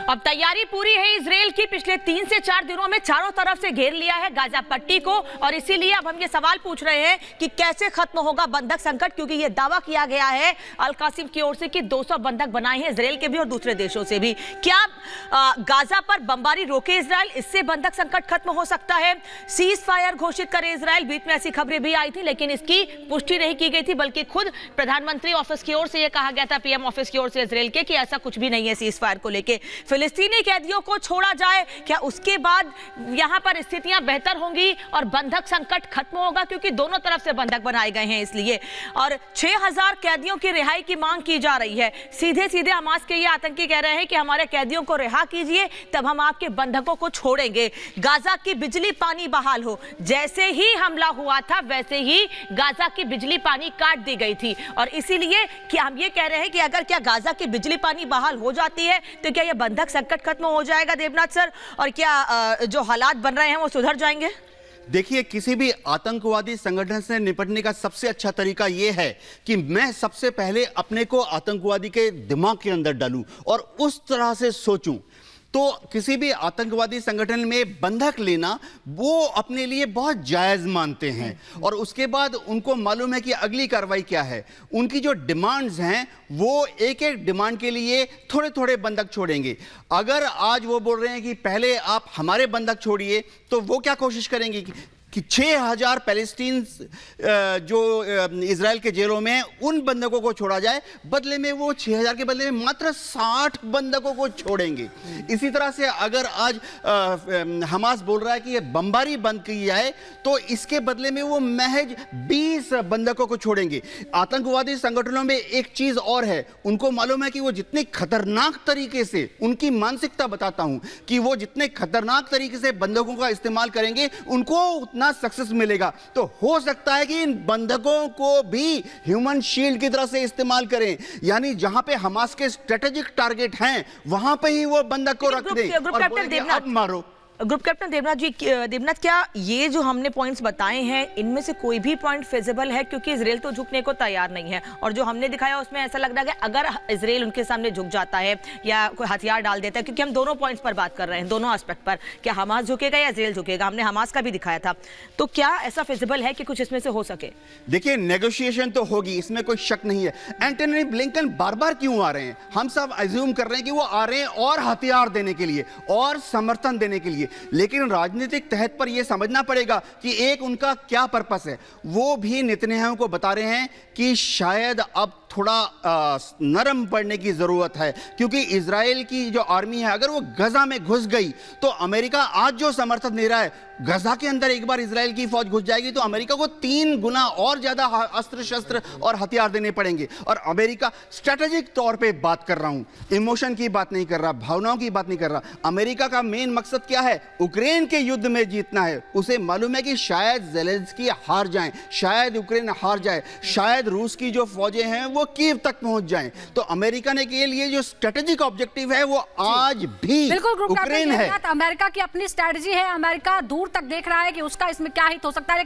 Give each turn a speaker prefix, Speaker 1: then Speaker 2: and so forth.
Speaker 1: अब तैयारी पूरी है इजराइल की। पिछले 3 से 4 दिनों में चारों तरफ से घेर लिया है गाजा पट्टी को, और इसीलिए अब हम ये सवाल पूछ रहे हैं कि कैसे खत्म होगा बंधक संकट, क्योंकि ये दावा किया गया है अल कासिम की ओर से कि 200 बंधक बनाए हैं इजराइल के भी और दूसरे देशों से भी। क्या गाजा पर बमबारी रोके इजराइल, इससे बंधक संकट खत्म हो सकता है? सीज फायर घोषित करे इजराइल, बीच में ऐसी खबरें भी आई थी लेकिन इसकी पुष्टि नहीं की गई थी, बल्कि खुद प्रधानमंत्री ऑफिस की ओर से यह कहा गया था, पीएम ऑफिस की ओर से इजराइल के, कि ऐसा कुछ भी नहीं है सीज फायर को लेके। फिलिस्तीनी कैदियों को छोड़ा जाए, क्या उसके बाद यहां पर स्थितियां बेहतर होंगी और बंधक संकट खत्म होगा, क्योंकि दोनों तरफ से बंधक बनाए गए हैं इसलिए। और 6000 कैदियों की रिहाई की मांग की जा रही है। सीधे सीधे हमास के ये आतंकी कह रहे हैं कि हमारे कैदियों को रिहा कीजिए, तब हम आपके बंधकों को छोड़ेंगे। गाजा की बिजली पानी बहाल हो, जैसे ही हमला हुआ था वैसे ही गाजा की बिजली पानी काट दी गई थी, और इसीलिए कि हम ये कह रहे हैं कि अगर क्या गाजा की बिजली पानी बहाल हो जाती है तो क्या यह बंधक संकट खत्म हो जाएगा देवनाथ सर, और क्या जो हालात बन रहे हैं वो सुधर जाएंगे?
Speaker 2: देखिए, किसी भी आतंकवादी संगठन से निपटने का सबसे अच्छा तरीका यह है कि मैं सबसे पहले अपने को आतंकवादी के दिमाग के अंदर डालूं और उस तरह से सोचूं। तो किसी भी आतंकवादी संगठन में बंधक लेना वो अपने लिए बहुत जायज़ मानते हैं, और उसके बाद उनको मालूम है कि अगली कार्रवाई क्या है। उनकी जो डिमांड्स हैं वो एक एक डिमांड के लिए थोड़े थोड़े बंधक छोड़ेंगे। अगर आज वो बोल रहे हैं कि पहले आप हमारे बंधक छोड़िए, तो वो क्या कोशिश करेंगे कि 6000 पैलेस्टीन जो इजराइल के जेलों में उन बंधकों को छोड़ा जाए, बदले में वो 6000 के बदले में मात्र 60 बंधकों को छोड़ेंगे। इसी तरह से अगर आज हमास बोल रहा है कि ये बमबारी बंद की जाए, तो इसके बदले में वो महज 20 बंधकों को छोड़ेंगे। आतंकवादी संगठनों में एक चीज और है, उनको मालूम है कि वो जितने खतरनाक तरीके से, उनकी मानसिकता बताता हूं, कि वो जितने खतरनाक तरीके से बंधकों का इस्तेमाल करेंगे उनको उतना सक्सेस मिलेगा। तो हो सकता है कि इन बंधकों को भी ह्यूमन शील्ड की तरह से इस्तेमाल करें, यानी जहां पे हमास के स्ट्रेटेजिक टारगेट हैं वहां पे ही वो बंधक को रख दें और बोलें अब मारो।
Speaker 1: ग्रुप कैप्टन देवनाथ जी, देवनाथ, क्या ये जो हमने पॉइंट्स बताए हैं इनमें से कोई भी पॉइंट फिजिबल है? क्योंकि इजराइल तो झुकने को तैयार नहीं है, और जो हमने दिखाया उसमें ऐसा लग रहा है कि अगर इजराइल उनके सामने झुक जाता है या कोई हथियार डाल देता है, क्योंकि हम दोनों पॉइंट्स पर बात कर रहे हैं, दोनों एस्पेक्ट पर, क्या हमास झुकेगा या इजराइल झुकेगा? हमने हमास का भी दिखाया था, तो क्या ऐसा फिजिबल है कि कुछ इसमें से हो सके?
Speaker 2: देखिए, नेगोशिएशन तो होगी, इसमें कोई शक नहीं है। एंटनी ब्लिंकन बार बार क्यों आ रहे हैं? हम सब अज्यूम कर रहे हैं कि वो आ रहे हैं और हथियार देने के लिए और समर्थन देने के लिए, लेकिन राजनीतिक तहत पर यह समझना पड़ेगा कि एक उनका क्या पर्पस है। वो भी नेतन्याहू को बता रहे हैं कि शायद अब थोड़ा नरम पड़ने की जरूरत है, क्योंकि इजराइल की जो आर्मी है अगर वो गजा में घुस गई तो अमेरिका आज जो समर्थन दे रहा है, गजा के अंदर एक बार इजराइल की फौज घुस जाएगी तो अमेरिका को 3 गुना और ज्यादा अस्त्र शस्त्र और हथियार देने पड़ेंगे। और अमेरिका स्ट्रेटेजिक तौर पे बात कर रहा हूं, इमोशन की बात नहीं कर रहा, भावनाओं की बात नहीं कर रहा। अमेरिका का मेन मकसद क्या है? यूक्रेन के युद्ध में जीतना है। उसे मालूम है कि शायद ज़ेलेंस्की हार जाएं, शायद यूक्रेन हार जाए, शायद रूस की जो फौजें हैं वो कीव तक पहुंच जाएं। तो अमेरिका ने के लिए जो स्ट्रेटेजिक ऑब्जेक्टिव है वो आज भी यूक्रेन है।
Speaker 3: अमेरिका की अपनी स्ट्रेटजी है, अमेरिका दूर तक देख रहा है कि उसका इसमें क्या हित हो सकता है।